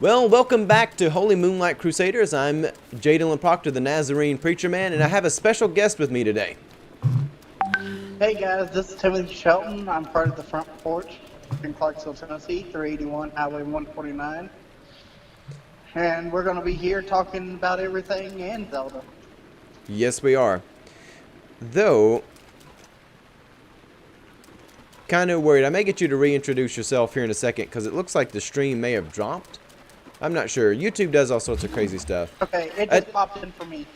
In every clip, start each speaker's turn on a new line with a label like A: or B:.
A: Well, welcome back to Holy Moonlight Crusaders. I'm J. Dylan Proctor, the Nazarene Preacher Man, and I have a special guest with me today.
B: Hey guys, this is Timothy Shelton. I'm part of the Front Porch in Clarksville, Tennessee, 381 Highway 149. And we're going to be here talking about everything and Zelda.
A: Yes, we are. Though, kind of worried. I may get you to reintroduce yourself here in a second because it looks like the stream may have dropped. I'm not sure. YouTube does all sorts of crazy stuff.
B: Okay, it just popped in for me.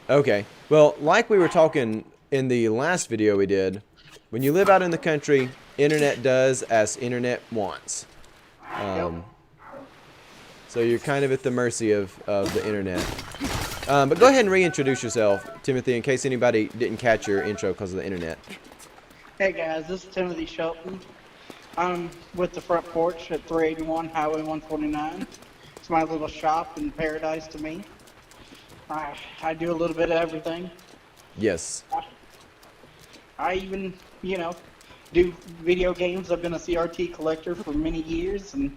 A: Okay. Well, like we were talking in the last video we did, when you live out in the country, internet does as internet wants. So you're kind of at the mercy of the internet. But go ahead and reintroduce yourself, Timothy, in case anybody didn't catch your intro because of the internet.
B: Hey guys, this is Timothy Shelton. I'm with the Front Porch at 381 Highway 149. It's my little shop in paradise to me. I do a little bit of everything.
A: Yes.
B: I even, do video games. I've been a CRT collector for many years, and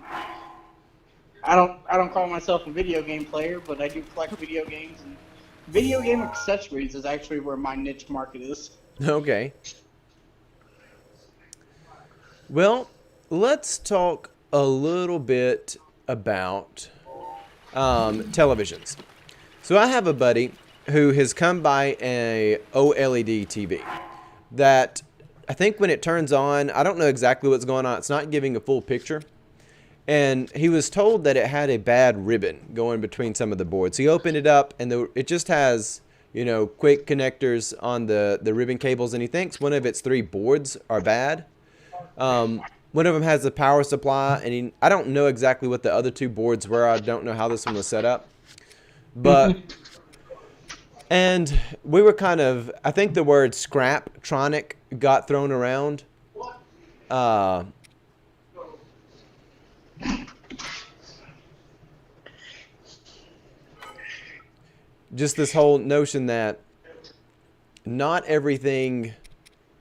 B: I don't call myself a video game player, but I do collect video games, and video game accessories is actually where my niche market is.
A: Okay. Well, let's talk a little bit about televisions. So I have a buddy who has come by a OLED TV that I think when it turns on, I don't know exactly what's going on. It's not giving a full picture. And he was told that it had a bad ribbon going between some of the boards. He opened it up and it just has, quick connectors on the ribbon cables. And he thinks one of its three boards are bad. One of them has a power supply, and I don't know exactly what the other two boards were. I don't know how this one was set up. But, and we were kind of, I think the word scraptronic got thrown around. Just this whole notion that not everything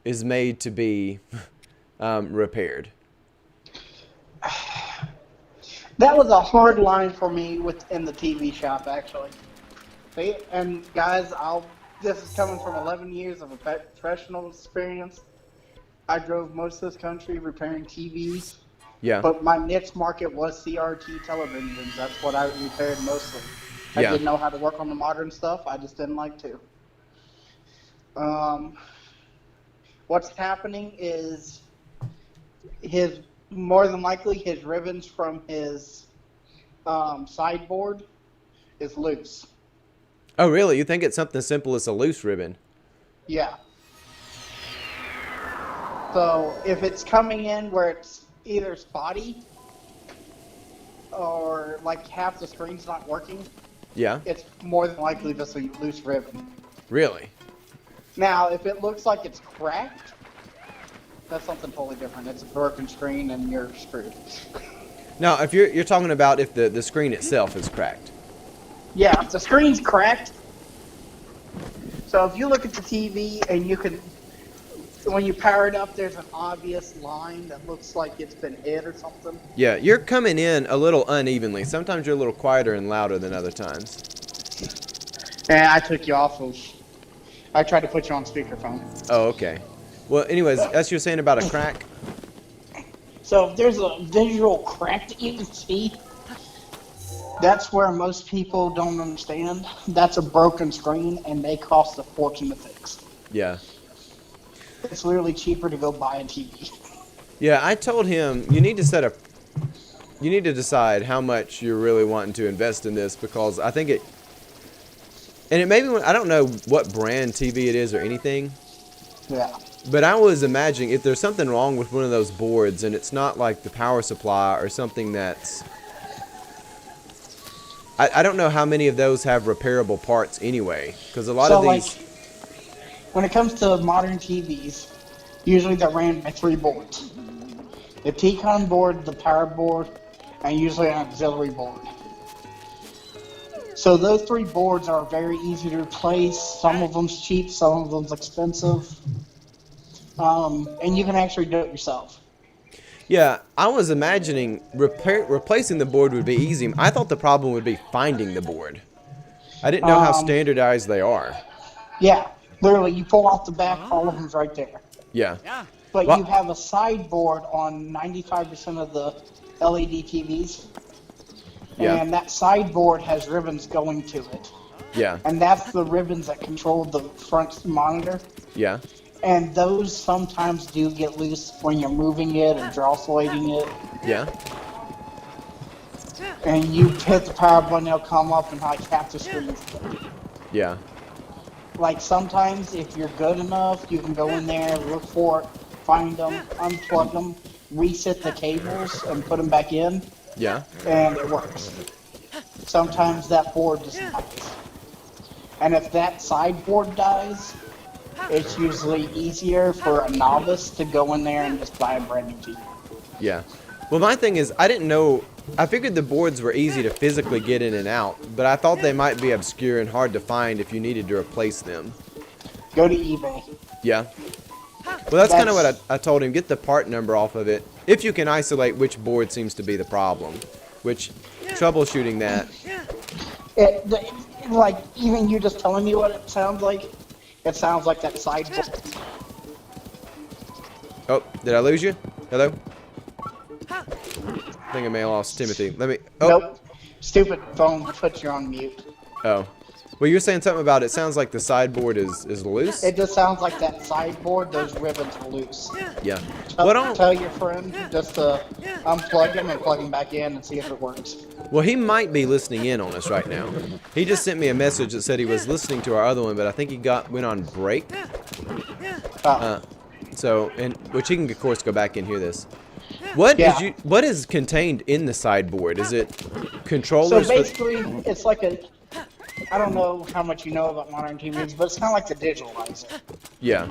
A: is made to be repaired.
B: That was a hard line for me within the TV shop, actually. And guys, this is coming from 11 years of a professional experience. I drove most of this country repairing TVs.
A: Yeah.
B: But my niche market was CRT televisions. That's what I repaired mostly. I
A: Yeah.
B: didn't know how to work on the modern stuff. I just didn't like to. What's happening is more than likely his ribbons from his sideboard is loose.
A: Oh, really? You think it's something simple as a loose ribbon?
B: Yeah. So if it's coming in where it's either spotty or like half the screen's not working,
A: Yeah.
B: it's more than likely just a loose ribbon.
A: Really?
B: Now, if it looks like it's cracked, that's something totally different. It's a broken screen and you're screwed.
A: Now, if you're talking about if the screen itself is cracked.
B: Yeah, if the screen's cracked, so if you look at the TV and when you power it up, there's an obvious line that looks like it's been hit or something.
A: Yeah, you're coming in a little unevenly. Sometimes you're a little quieter and louder than other times.
B: And I took you off of. I tried to put you on speakerphone.
A: Oh, okay. Well, anyways, as you're saying about a crack.
B: So if there's a visual crack that you can see, that's where most people don't understand. That's a broken screen, and they cost a fortune to fix.
A: Yeah.
B: It's literally cheaper to go buy a TV.
A: Yeah, I told him you need to decide how much you're really wanting to invest in this, because I think it may be, I don't know what brand TV it is or anything.
B: Yeah.
A: But I was imagining if there's something wrong with one of those boards and it's not like the power supply or something that's... I don't know how many of those have repairable parts anyway, because a lot of these...
B: When it comes to modern TVs, usually they're ran by three boards. The T-Con board, the power board, and usually an auxiliary board. So those three boards are very easy to replace. Some of them's cheap, some of them's expensive. And you can actually do it yourself.
A: Yeah, I was imagining replacing the board would be easy. I thought the problem would be finding the board. I didn't know how
B: Um,
A: standardized they are.
B: yeah, literally, you pull off the back, all of them's right there.
A: Yeah.
B: But you
A: Well,
B: have a sideboard on 95% of the LED TVs,
A: yeah.
B: and that sideboard has ribbons going to it.
A: Yeah.
B: And that's the ribbons that control the front monitor.
A: Yeah.
B: And those sometimes do get loose when you're moving it or draw slating it.
A: Yeah.
B: And you hit the power button, it'll come up and like half the screen's dead.
A: Yeah.
B: Like sometimes if you're good enough, you can go in there, look for it, find them, unplug them, reset the cables and put them back in,
A: Yeah.
B: and it works. Sometimes that board just dies. And if that sideboard dies, it's usually easier for a novice to go in there and just buy a brand new TV.
A: Yeah. Well, my thing is, I didn't know. I figured the boards were easy to physically get in and out, but I thought they might be obscure and hard to find if you needed to replace them.
B: Go to eBay.
A: Yeah. Well, that's kind of what I told him. Get the part number off of it. If you can isolate which board seems to be the problem. Which, troubleshooting that.
B: Like, even you just telling me what it sounds like that sideboard.
A: Oh, did I lose you? Hello? I think I may have lost Timothy. Let me... Oh.
B: Nope. Stupid phone puts you on mute.
A: Oh. Well, you were saying something about it sounds like the sideboard is loose?
B: It just sounds like that sideboard, those ribbons are loose.
A: Yeah.
B: Tell your friend just to unplug them and plug them back in and see if it works.
A: Well, he might be listening in on us right now. He just sent me a message that said he was listening to our other one, but I think he went on break. Which he can of course go back and hear this. What is contained in the sideboard? Is it controllers?
B: So basically, it's like I don't know how much you know about modern TVs, but it's kind of like the digitalizer.
A: Yeah.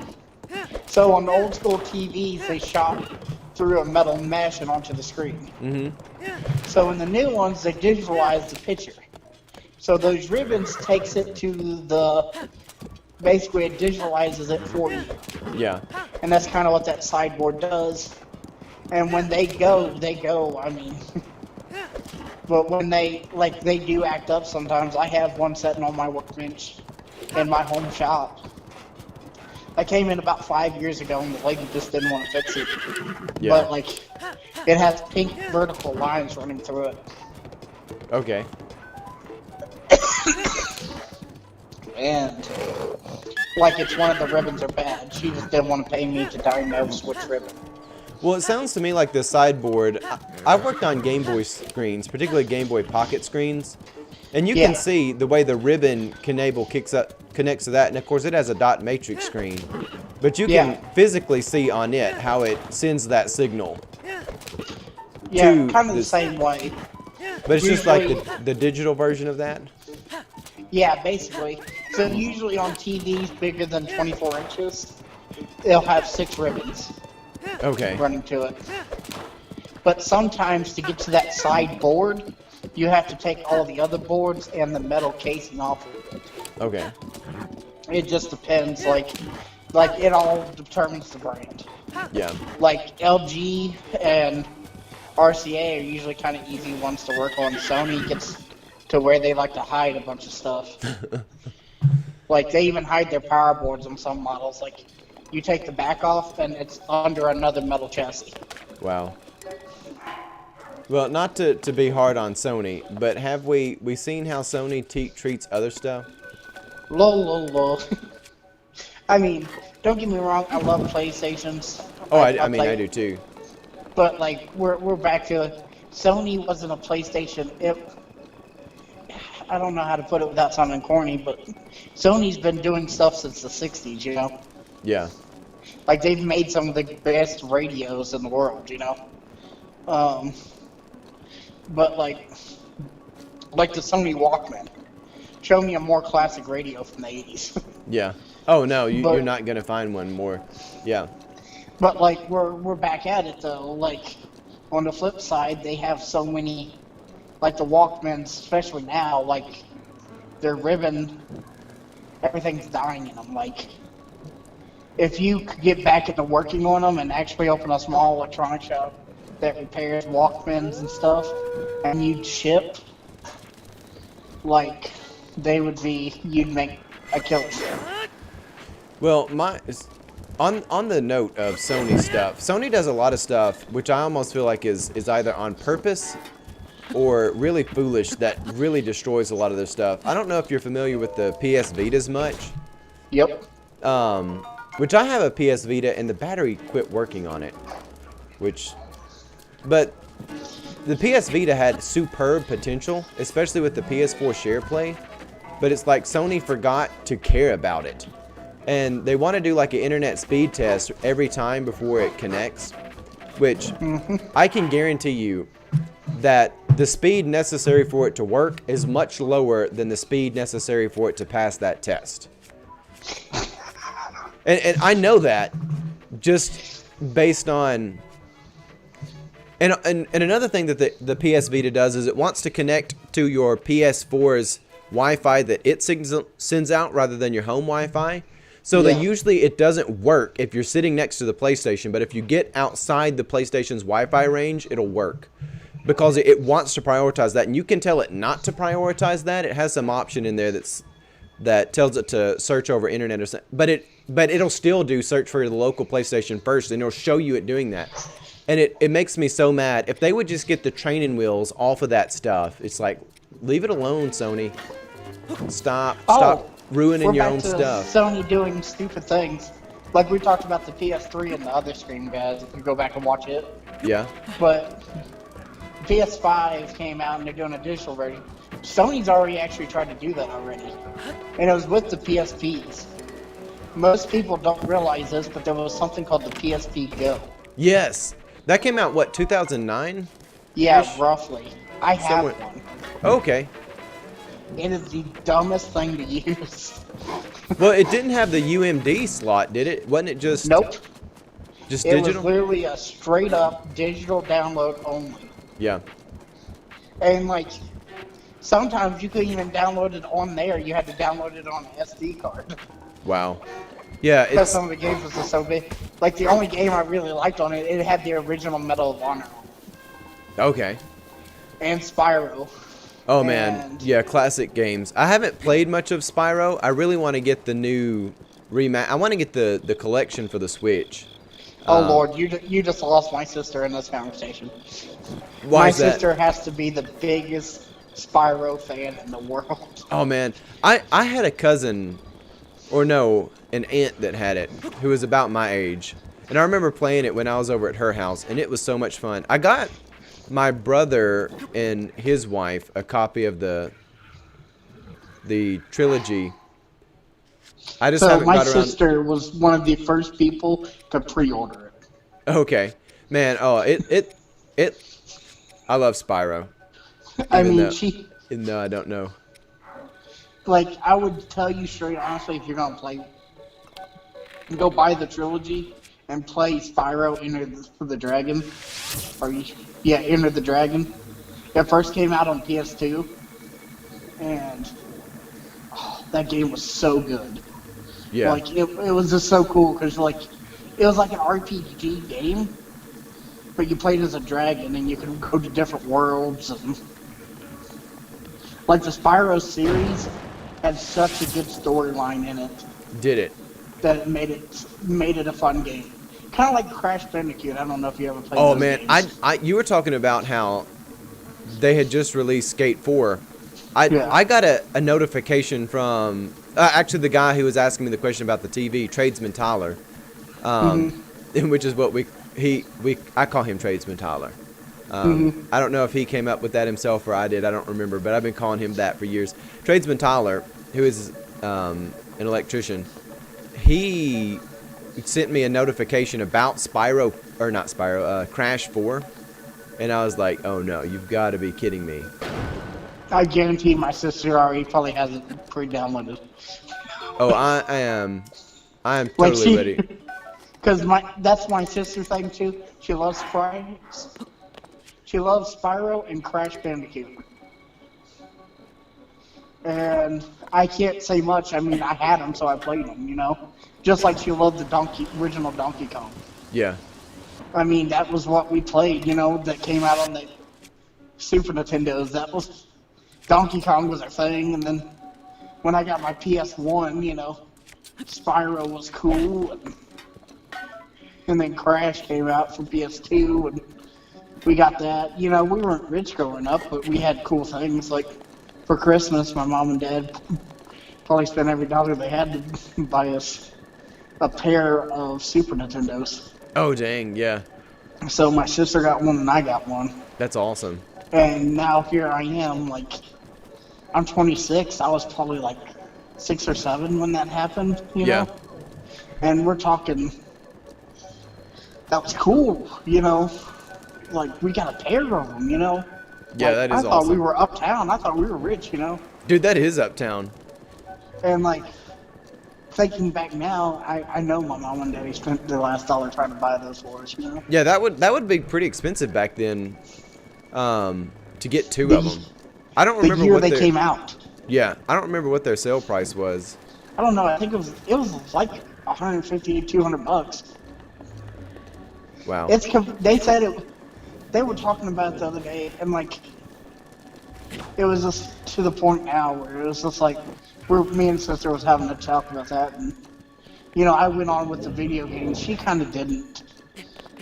B: So on the old school TVs, they shot through a metal mesh and onto the screen.
A: Mm-hmm.
B: So in the new ones, they digitalize the picture. So those ribbons takes it to basically it digitalizes it for you.
A: Yeah.
B: And that's kind of what that sideboard does. And when they go, I mean... But when they do act up sometimes. I have one sitting on my workbench in my home shop. I came in about 5 years ago and the lady just didn't want to fix it.
A: Yeah.
B: But it has pink vertical lines running through it.
A: Okay.
B: And it's one of the ribbons are bad. She just didn't want to pay me to diagnose which ribbon.
A: Well, it sounds to me like the sideboard. I've worked on Game Boy screens, particularly Game Boy Pocket screens, and you can see the way the ribbon connects to that, and of course it has a dot matrix screen, but you can physically see on it how it sends that signal.
B: Yeah, kind of the same way.
A: But it's just like the digital version of that?
B: Yeah, basically. So usually on TVs bigger than 24 inches, they'll have 6 ribbons.
A: Okay.
B: Running to it. But sometimes to get to that sideboard, you have to take all the other boards and the metal casing off of it.
A: Okay.
B: It just depends. Like it all determines the brand.
A: Yeah. Like
B: LG and RCA are usually kind of easy ones to work on. Sony gets to where they like to hide a bunch of stuff. They even hide their power boards on some models. You take the back off, and it's under another metal chassis.
A: Wow. Well, not to be hard on Sony, but have we seen how Sony treats other stuff?
B: Lol. I mean, don't get me wrong. I love PlayStations.
A: Oh, I mean, I do too.
B: But we're back to it. Sony wasn't a PlayStation. I don't know how to put it without sounding corny, but Sony's been doing stuff since the '60s. You know.
A: Yeah.
B: They've made some of the best radios in the world, you know? But the Sony Walkman. Show me a more classic radio from the 80s.
A: Yeah. Oh, no, you're not going to find one more. Yeah.
B: But, we're back at it, though. On the flip side, they have so many, the Walkmans, especially now, their ribbon, everything's dying in them. If you could get back into working on them and actually open a small electronic shop, that repairs Walkmans and stuff, and you'd ship, like, you'd make a killer sale.
A: Well, on the note of Sony stuff, Sony does a lot of stuff which I almost feel like is either on purpose or really foolish that really destroys a lot of their stuff. I don't know if you're familiar with the PS Vitas much.
B: Yep.
A: Which I have a PS Vita and the battery quit working on it. But the PS Vita had superb potential, especially with the PS4 share play. But it's like Sony forgot to care about it. And they want to do like an internet speed test every time before it connects. Which I can guarantee you that the speed necessary for it to work is much lower than the speed necessary for it to pass that test. And I know that just based on... And another thing that the PS Vita does is it wants to connect to your PS4's Wi-Fi that it sends out rather than your home Wi-Fi. So that usually it doesn't work if you're sitting next to the PlayStation, but if you get outside the PlayStation's Wi-Fi range, it'll work. Because it wants to prioritize that, and you can tell it not to prioritize that. It has some option in there that tells it to search over internet or something. But it'll still do search for the local PlayStation first, and it'll show you it doing that. And it makes me so mad. If they would just get the training wheels off of that stuff, it's like, leave it alone, Sony. Stop ruining your own stuff.
B: Sony doing stupid things. Like we talked about the PS3 and the other stream guys, if you go back and watch it.
A: Yeah.
B: But PS5 came out and they're doing a digital version. Sony's already actually tried to do that already. And it was with the PSPs. Most people don't realize this, but there was something called the PSP Go.
A: Yes. That came out, what, 2009?
B: Yeah, roughly. I have one.
A: Okay.
B: It is the dumbest thing to use.
A: Well, it didn't have the UMD slot, did it? Wasn't it just...
B: Nope.
A: Just
B: it
A: digital?
B: Was literally a straight up digital download only.
A: Yeah.
B: And like, sometimes you couldn't even download it on there. You had to download it on an SD card.
A: Wow. Yeah,
B: Because some of the games was just so big. Like the only game I really liked on it, it had the original Medal of Honor on it.
A: Okay.
B: And Spyro.
A: Oh man, yeah, classic games. I haven't played much of Spyro. I really want to get the new I want to get the collection for the Switch.
B: Oh Lord, you just lost my sister in this conversation.
A: Why is that?
B: My sister has to be the biggest Spyro fan in the world.
A: Oh man, I had a cousin, or no, an aunt that had it, who was about my age. And I remember playing it when I was over at her house, and it was so much fun. I got my brother and his wife a copy of the trilogy. I just haven't got around.
B: My sister was one of the first people to pre-order it.
A: Okay, man. Oh, I love Spyro.
B: I mean,
A: No, I don't know.
B: Like, I would tell you straight honestly, if you're gonna play, go buy the trilogy and play Spyro Enter the Dragon. Enter the Dragon. It first came out on PS2, and that game was so good.
A: Yeah.
B: Like, it was just so cool, because, like, it was like an RPG game, but you played as a dragon, and you could go to different worlds, and... Like, the Spyro series had such a good storyline in it.
A: Did it?
B: That it made it a fun game. Kind of like Crash Bandicoot. I don't know if you ever played
A: those
B: man,
A: games. You were talking about how they had just released Skate 4. I got a notification from actually the guy who was asking me the question about the TV, Tradesman Tyler, which is what I call him Tradesman Tyler. I don't know if he came up with that himself or I did. I don't remember, but I've been calling him that for years. Tradesman Tyler, who is an electrician, he sent me a notification about Crash 4, and I was like, oh no, you've got to be kidding me.
B: I guarantee my sister already probably has it pre-downloaded.
A: Oh, I am totally ready.
B: Because that's my sister thing too. She loves Spyro and Crash Bandicoot. And I can't say much. I mean, I had them, so I played them, you know? Just like she loved the original Donkey Kong.
A: Yeah.
B: I mean, that was what we played, that came out on the Super Nintendos. That was Donkey Kong was our thing, and then when I got my PS1, Spyro was cool, and then Crash came out for PS2, and we got that. We weren't rich growing up, but we had cool things. Like, for Christmas, my mom and dad probably spent every dollar they had to buy us a pair of Super Nintendos.
A: Oh, dang, yeah.
B: So my sister got one and I got one.
A: That's awesome.
B: And now here I am, like, I'm 26. I was probably like 6 or 7 when that happened,
A: Yeah.
B: And we're talking, that was cool, Like, we got a pair of them,
A: Yeah,
B: like,
A: that is
B: I thought
A: awesome.
B: we were uptown. I thought we were rich,
A: Dude, that is uptown.
B: And, like, thinking back now, I know my mom and daddy spent their last dollar trying to buy those for us,
A: Yeah, that would be pretty expensive back then, to get 2 of them. I don't remember
B: the year
A: what
B: they came out.
A: Yeah, I don't remember what their sale price was.
B: I don't know. I think it was like $150 to $200.
A: Wow.
B: They said it. They were talking about it the other day, and like, it was just to the point now where it was just like, me and sister was having a talk about that, and I went on with the video games. She kind of didn't,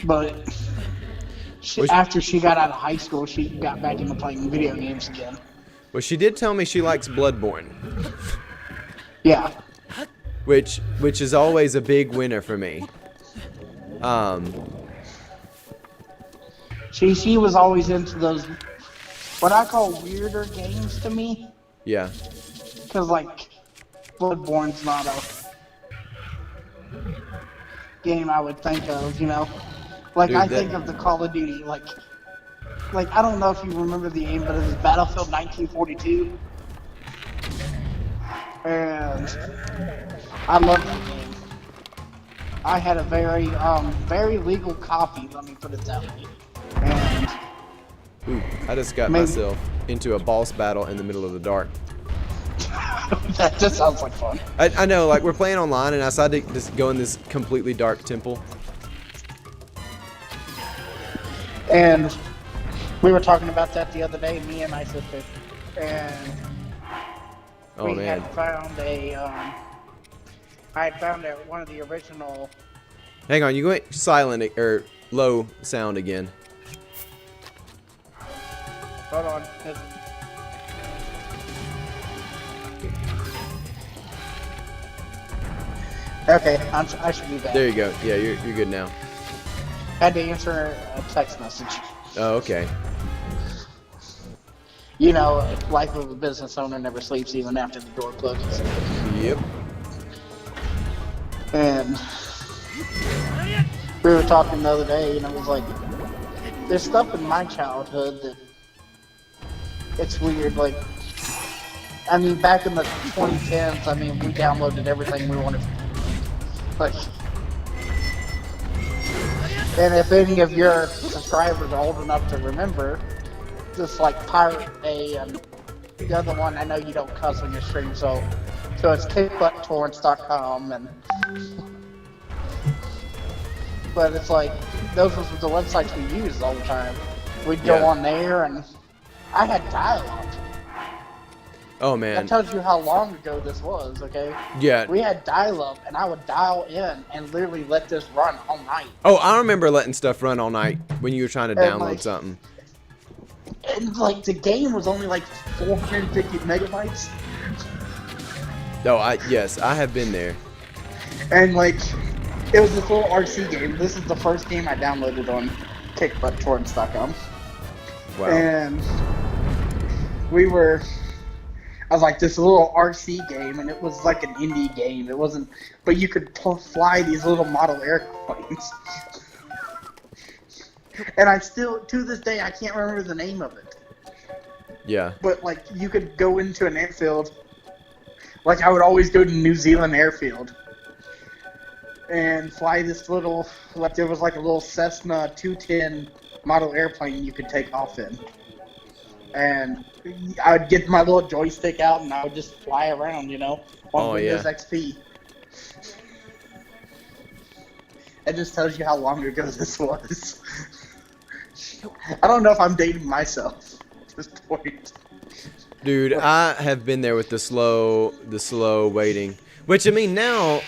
B: but after she got out of high school, she got back into playing video games again.
A: Well, she did tell me she likes Bloodborne,
B: Yeah.
A: which is always a big winner for me.
B: She was always into those, what I call weirder games to me,
A: Yeah.
B: because like, Bloodborne's not a game I would think of, Like,
A: Dude,
B: I think of the Call of Duty, like, I don't know if you remember the game, but it was Battlefield 1942. And I love that game. I had a very legal copy, let me put it that way. And
A: Ooh, I just got myself into a boss battle in the middle of the dark.
B: that just sounds like fun.
A: I know, like, we're playing online, and I decided to just go in this completely dark temple.
B: And we were talking about that the other day, me and my sister, and
A: Oh,
B: we
A: man.
B: had found I had found one of the original.
A: Hang on, you went silent or low sound again.
B: Hold on. Okay, I should be back.
A: There you go. Yeah, you're good now.
B: Had to answer a text message.
A: Oh, okay.
B: Life of a business owner never sleeps even after the door closes.
A: Yep.
B: And we were talking the other day, it was like, there's stuff in my childhood that it's weird. Like, I mean, back in the 2010s, I mean, we downloaded everything we wanted. Like, and if any of your subscribers are old enough to remember, just like Pirate Bay and the other one, I know you don't cuss on your stream, so it's kickbutttorrents.com, and but it's like those were the websites we used all the time. We'd go on there, and I had dial-up.
A: Oh, man.
B: That tells you how long ago this was, okay?
A: Yeah.
B: We had dial-up, and I would dial in and literally let this run all night.
A: Oh, I remember letting stuff run all night when you were trying to download
B: like,
A: something.
B: And like the game was only like 450 megabytes.
A: Oh, yes, I have been there.
B: And like, it was this little RC game. This is the first game I downloaded on kickbutttorrents.com.
A: Wow.
B: And I was like, this little RC game, and it was like an indie game. It wasn't, but you could fly these little model airplanes. And I still, to this day, I can't remember the name of it.
A: Yeah.
B: But like, you could go into an airfield. Like, I would always go to New Zealand airfield and fly this little, like, there was like a little Cessna 210 model airplane you could take off in. And I would get my little joystick out and I would just fly around, on Windows XP. That just tells you how long ago this was. I don't know if I'm dating myself at this point.
A: Dude, I have been there with the slow waiting. Which, I mean, now,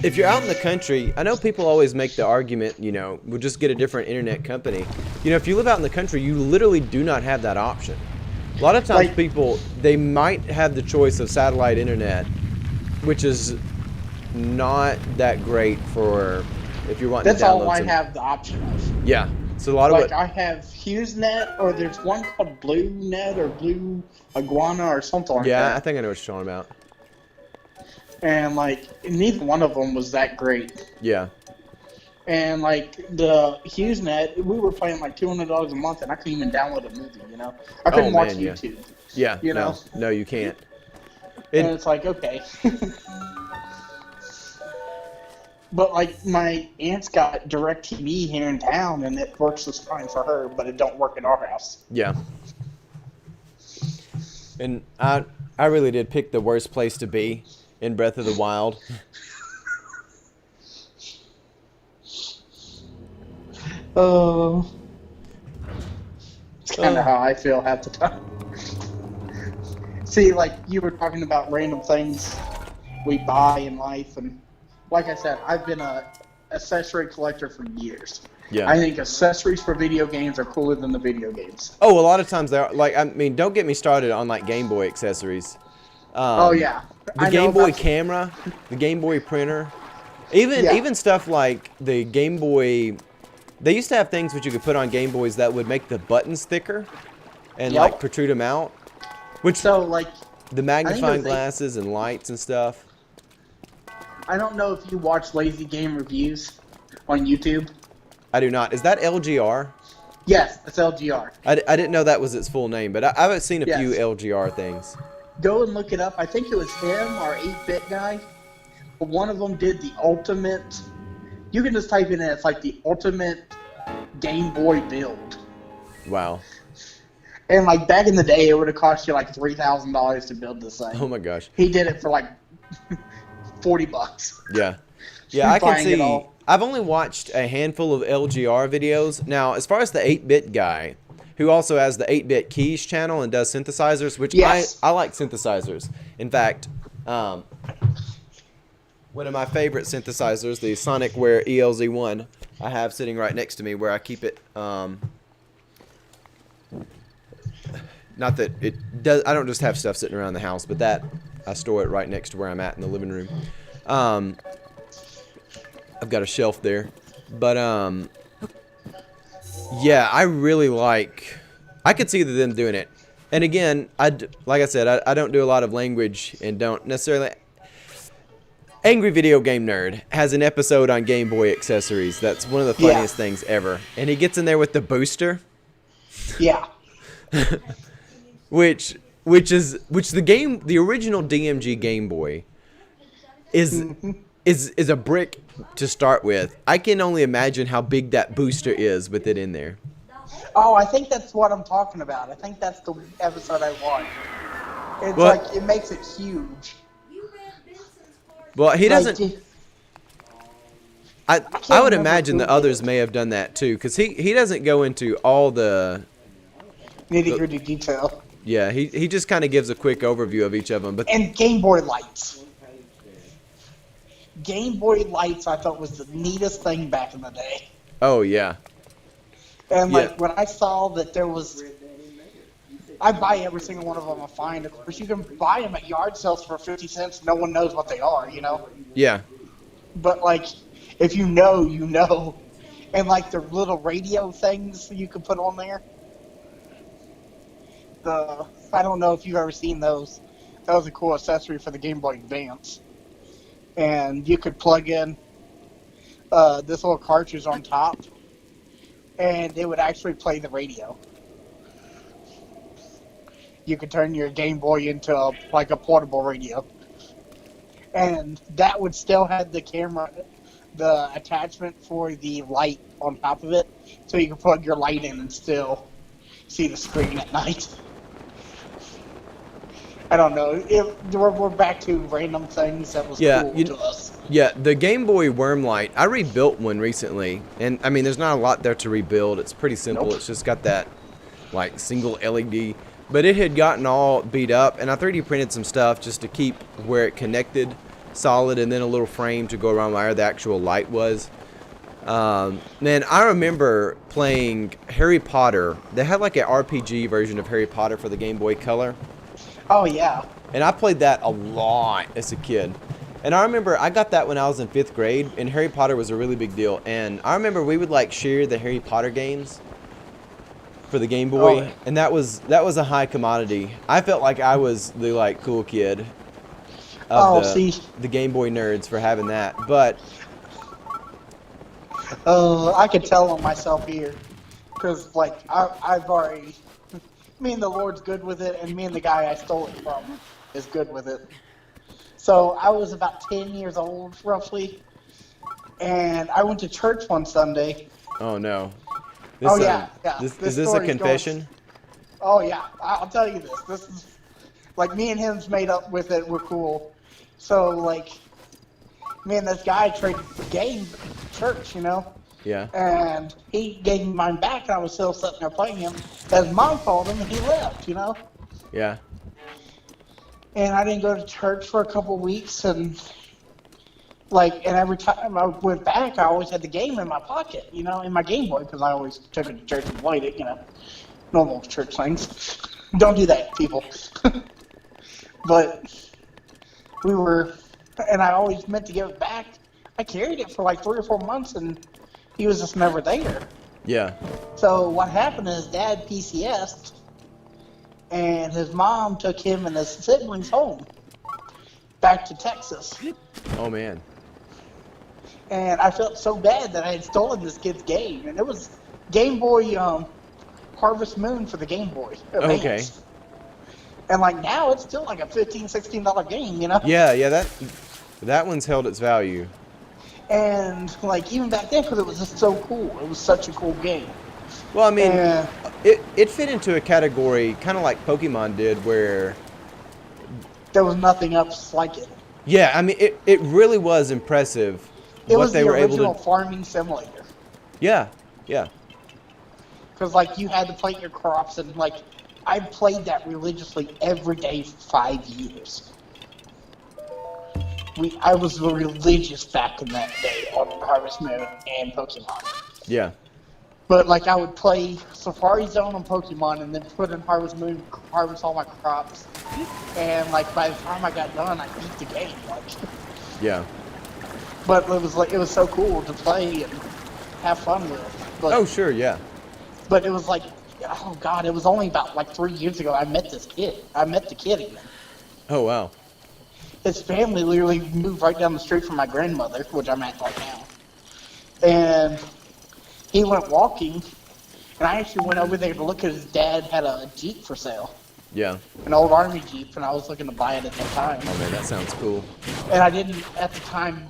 A: if you're out in the country, I know people always make the argument, we'll just get a different internet company. If you live out in the country, you literally do not have that option. A lot of times people, they might have the choice of satellite internet, which is not that great for if you're wanting to download.
B: That's all I have the option of.
A: Yeah. So a lot of
B: I have HughesNet, or there's one called BlueNet or Blue Iguana or something like that.
A: Yeah, I think I know what you're talking about.
B: And neither one of them was that great.
A: Yeah. And
B: the HughesNet, we were paying $200 a month, and I couldn't even download a movie. I couldn't watch YouTube.
A: Yeah. No, you can't.
B: And it's okay. But my aunt's got DirecTV here in town, and it works just fine for her, but it don't work in our house.
A: Yeah. And I really did pick the worst place to be in Breath of the Wild.
B: Oh. It's kind of how I feel half the time. See, you were talking about random things we buy in life, and like I said, I've been a accessory collector for years.
A: Yeah.
B: I think accessories for video games are cooler than the video games.
A: Oh, a lot of times they're don't get me started on Game Boy accessories.
B: Oh yeah.
A: The Game Boy camera, the Game Boy printer, even stuff like the Game Boy. They used to have things which you could put on Game Boys that would make the buttons thicker and protrude them out. The magnifying glasses and lights and stuff.
B: I don't know if you watch Lazy Game Reviews on YouTube.
A: I do not. Is that LGR?
B: Yes, it's LGR.
A: I didn't know that was its full name, but I've seen a few LGR things.
B: Go and look it up. I think it was him or 8-Bit guy. But one of them did the ultimate. You can just type in it. It's the ultimate Game Boy build.
A: Wow.
B: And back in the day, it would have cost you $3,000 to build this thing.
A: Oh my gosh.
B: He did it for $40.
A: Yeah. Yeah, I can see. I've only watched a handful of LGR videos. Now, as far as the 8-Bit guy, who also has the 8-Bit Keys channel and does synthesizers, which I like synthesizers. In fact, one of my favorite synthesizers, the Sonicware ELZ1, I have sitting right next to me where I keep it. Not that it does. I don't just have stuff sitting around the house, but that I store it right next to where I'm at in the living room. I've got a shelf there, but yeah, I really like. I could see them doing it, and again, like I said, I don't do a lot of language and don't necessarily. Angry Video Game Nerd has an episode on Game Boy accessories. That's one of the funniest things ever, and he gets in there with the booster.
B: Yeah.
A: which the original DMG Game Boy is a brick to start with. I can only imagine how big that booster is with it in there.
B: Oh, I think that's what I'm talking about. I think that's the episode I watched. It's it makes it huge.
A: Well, he doesn't. I would imagine the others may have done that too, because he doesn't go into all the
B: nitty-gritty detail.
A: Yeah, he just kind of gives a quick overview of each of them.
B: And Game Boy lights. Game Boy lights I thought was the neatest thing back in the day.
A: Oh, yeah.
B: And when I saw that there was... I buy every single one of them I find. Of course, you can buy them at yard sales for 50 cents. No one knows what they are,
A: Yeah.
B: But, if you know, you know. And, the little radio things you can put on there. I don't know if you've ever seen those. That was a cool accessory for the Game Boy Advance. And you could plug in this little cartridge on top, and it would actually play the radio. You could turn your Game Boy into a portable radio. And that would still have the camera, the attachment for the light on top of it, so you could plug your light in and still see the screen at night. I don't know. We're back to random things that was
A: Yeah,
B: cool to us.
A: yeah, the Game Boy Wormlight. I rebuilt one recently, and I mean, there's not a lot there to rebuild. It's pretty simple.
B: Nope.
A: It's just got that like single LED, but it had gotten all beat up, and I 3D printed some stuff just to keep where it connected solid, and then a little frame to go around where the actual light was. Man, I remember playing Harry Potter. They had like an RPG version of Harry Potter for the Game Boy Color.
B: Oh yeah.
A: And I played that a lot as a kid. And I remember I got that when I was in 5th grade, and Harry Potter was a really big deal. And I remember we would like share the Harry Potter games for the Game Boy,
B: Oh.
A: and that was a high commodity. I felt like I was the like cool kid of the Game Boy nerds for having that. But
B: I could tell on myself here, because like I've already, me and the Lord's good with it, and me and the guy I stole it from is good with it. So I was about 10 years old, roughly, and I went to church one Sunday.
A: oh no.
B: Yeah.
A: Is
B: This
A: this a
B: story's
A: confession?
B: Oh yeah, I'll tell you this. This is like me and him's made up with it. We're cool. So like, me and this guy traded game church,
A: Yeah.
B: and he gave me mine back, and I was still sitting there playing him. His mom called him, and he left,
A: Yeah.
B: And I didn't go to church for a couple weeks, and every time I went back, I always had the game in my pocket, in my Game Boy, because I always took it to church and played it, normal church things. Don't do that, people. But and I always meant to give it back. I carried it for like 3 or 4 months, and he was just never there.
A: Yeah.
B: So what happened is Dad PCS'd, and his mom took him and his siblings home, back to Texas.
A: Oh man.
B: And I felt so bad that I had stolen this kid's game, and it was Game Boy Harvest Moon for the Game Boy Advance.
A: Okay.
B: And like now, it's still like a $15, $16 game,
A: Yeah, that one's held its value.
B: And like even back then, because it was just so cool. It was such a cool game.
A: Well, I mean,
B: And
A: it fit into a category kind of like Pokemon did, where
B: there was nothing else like it.
A: yeah, I mean, it really was impressive
B: It
A: what
B: was
A: they
B: the
A: were able
B: original
A: to.
B: farming simulator.
A: Yeah, yeah,
B: Because like you had to plant your crops, and like I played that religiously every day for 5 years. I was religious back in that day on Harvest Moon and Pokemon.
A: yeah,
B: But like I would play Safari Zone on Pokemon, and then put in Harvest Moon, harvest all my crops, and like by the time I got done, I beat the game. Like,
A: yeah.
B: but it was so cool to play and have fun with. But,
A: Oh, sure, yeah.
B: But it was like, oh god, it was only about like 3 years ago I met this kid. I met the kid again.
A: Oh, wow.
B: His family literally moved right down the street from my grandmother, which I'm at right now. And he went walking, and I actually went over there to look at his dad had a Jeep for sale.
A: Yeah.
B: An old Army Jeep, and I was looking to buy it at the time.
A: Oh man, that sounds cool.
B: And I didn't, at the time,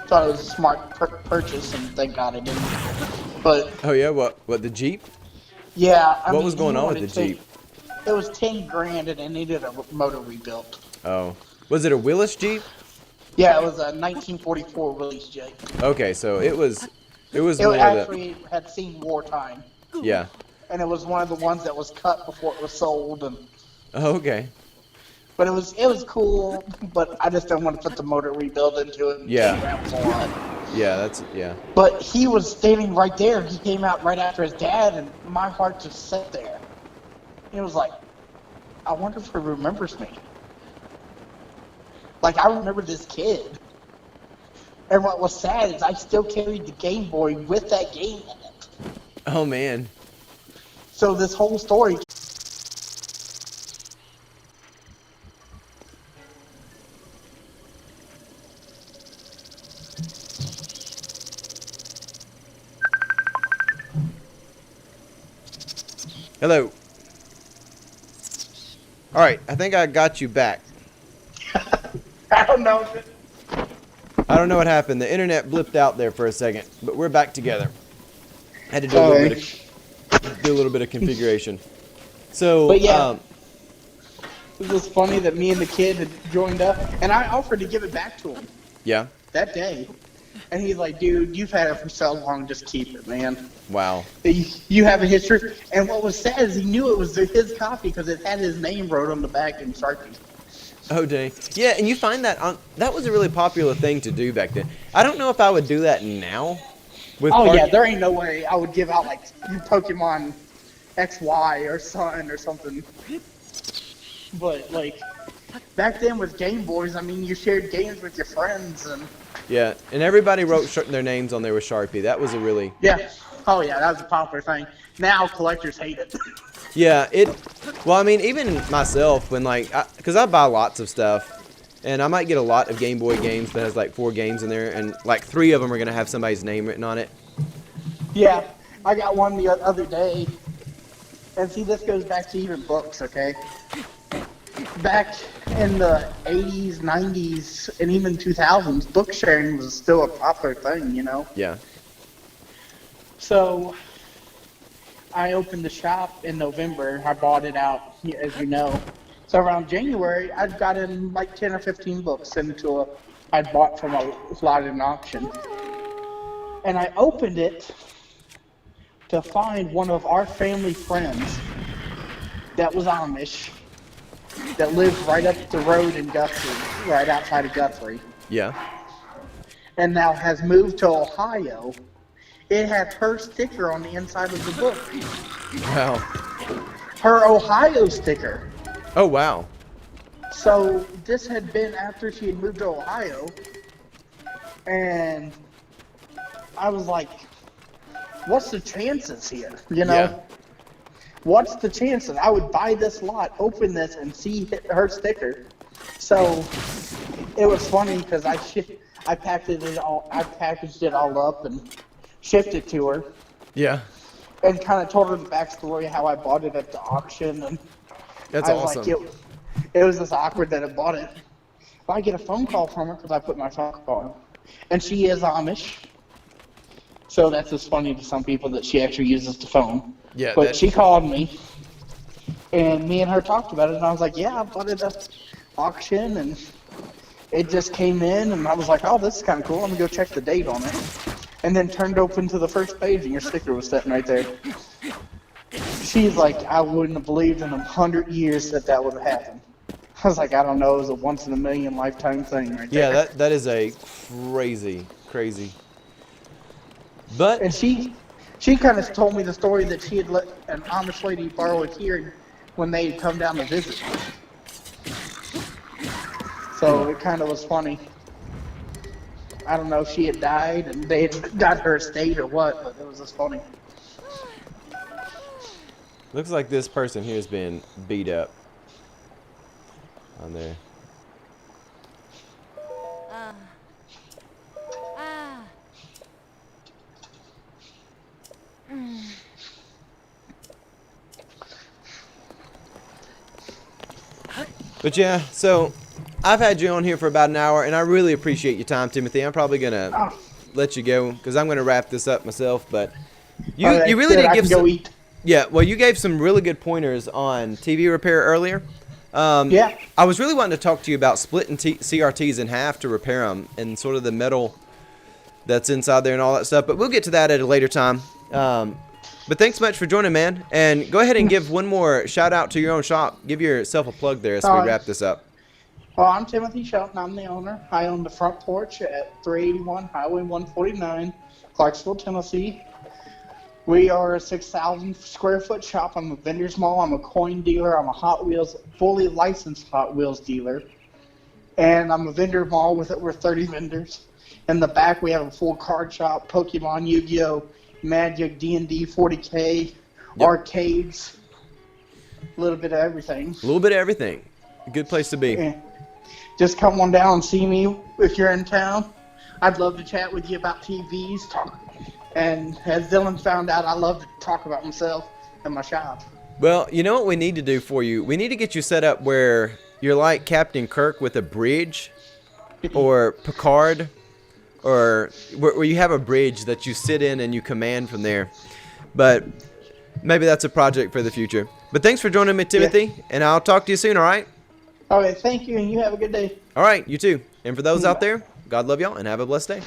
B: thought it was a smart purchase, and thank God I didn't. But
A: Oh yeah, what the Jeep?
B: yeah, I
A: What
B: mean,
A: was going
B: he
A: on with
B: wanted
A: the Jeep?
B: It was 10 grand, and it needed a motor rebuilt.
A: Oh, was it a Willis Jeep?
B: Yeah, it was a 1944 Willys Jeep.
A: Okay, so it was
B: It
A: more
B: actually had seen wartime,
A: yeah.
B: and it was one of the ones that was cut before it was sold. And
A: Oh, okay.
B: but it was cool, but I just didn't want to put the motor rebuild into it. And
A: Yeah.
B: get around for it.
A: Yeah.
B: But he was standing right there. He came out right after his dad, and my heart just sat there. He was like, I wonder if he remembers me. Like, I remember this kid. And what was sad is I still carried the Game Boy with that game in it.
A: Oh man.
B: So this whole story.
A: Hello. All right, I think I got you back.
B: I don't know.
A: I don't know what happened. The internet blipped out there for a second, but we're back together. Had to do a little bit of configuration. So,
B: But yeah. It was just funny that me and the kid had joined up, and I offered to give it back to him
A: Yeah.
B: that day. And he's like, dude, you've had it for so long, just keep it, man.
A: Wow.
B: You have a history. And what was sad is he knew it was his copy because it had his name wrote on the back in Sharpie.
A: Oh, dang. Yeah, and you find that that was a really popular thing to do back then. I don't know if I would do that now.
B: Yeah, there ain't no way I would give out, like, Pokemon XY or Sun or something. But, like, back then with Game Boys, I mean, you shared games with your friends and...
A: Yeah, and everybody wrote their names on there with Sharpie. That was a really...
B: Yeah. Oh, yeah, that was a popular thing. Now collectors hate it.
A: Yeah, well, I mean, even myself, when, like, because I buy lots of stuff, and I might get a lot of Game Boy games that has, like, 4 games in there, and, like, 3 of them are going to have somebody's name written on it.
B: Yeah, I got one the other day, and see, this goes back to even books, okay? Back in the 80s, 90s, and even 2000s, book sharing was still a popular thing, you know?
A: Yeah.
B: So, I opened the shop in November. I bought it out, as you know. So around January, I'd gotten like 10 or 15 books I'd bought from a lot in auction. And I opened it to find one of our family friends that was Amish, that lived right up the road in Guthrie, right outside of Guthrie.
A: Yeah.
B: And now has moved to Ohio. It had her sticker on the inside of the book.
A: Wow.
B: Her Ohio sticker.
A: Oh, wow.
B: So this had been after she had moved to Ohio. And I was like, what's the chances here? You know?
A: Yeah.
B: What's the chances? I would buy this lot, open this, and see her sticker. So it was funny because I packaged it all up and shipped it to her.
A: Yeah.
B: And kind of told her the backstory, how I bought it at the auction. And
A: That's
B: I was
A: awesome.
B: like, it was just awkward that I bought it. But I get a phone call from her because I put my phone call on. And she is Amish. So that's just funny to some people that she actually uses the phone.
A: Yeah.
B: But she called me. And me and her talked about it. And I was like, yeah, I bought it at auction. And it just came in. And I was like, oh, this is kind of cool. Let me go check the date on it. And then turned open to the first page, and your sticker was sitting right there. She's like, I wouldn't have believed in 100 years that would have happened. I was like, I don't know, it was a once-in-a-million lifetime thing right there.
A: Yeah, that is a crazy. But...
B: And she kind of told me the story that she had let an Amish lady borrow a key when they had come down to visit. So it kind of was funny. I don't know if she had died and they had got her estate or what, but it was just funny.
A: Looks like this person here has been beat up on there. But yeah, so I've had you on here for about an hour, and I really appreciate your time, Timothy. I'm probably gonna let you go because I'm gonna wrap this up myself. But you really did give some. Yeah, well, you gave some really good pointers on TV repair earlier.
B: Yeah.
A: I was really wanting to talk to you about splitting CRTs in half to repair them and sort of the metal that's inside there and all that stuff. But we'll get to that at a later time. But thanks so much for joining, man. And go ahead and give one more shout out to your own shop. Give yourself a plug there as we wrap this up.
B: Well, I'm Timothy Shelton. I'm the owner. I own the Front Porch at 381 Highway 149, Clarksville, Tennessee. We are a 6,000 square foot shop. I'm a vendor's mall. I'm a coin dealer. I'm a Hot Wheels, fully licensed Hot Wheels dealer. And I'm a vendor mall with over 30 vendors. In the back, we have a full card shop, Pokemon, Yu-Gi-Oh!, Magic, D&D, 40K, arcades, a little bit of everything.
A: A little bit of everything. A good place to be.
B: Yeah. Just come on down and see me if you're in town. I'd love to chat with you about TVs. And as Dylan found out, I love to talk about myself and my shop.
A: Well, you know what we need to do for you? We need to get you set up where you're like Captain Kirk with a bridge, or Picard, or where you have a bridge that you sit in and you command from there. But maybe that's a project for the future. But thanks for joining me, Timothy, and I'll talk to you soon, all right?
B: All right, thank you, and you have a good day.
A: All right, you too. And for those out
B: Bye.
A: there, God love y'all and have a blessed day.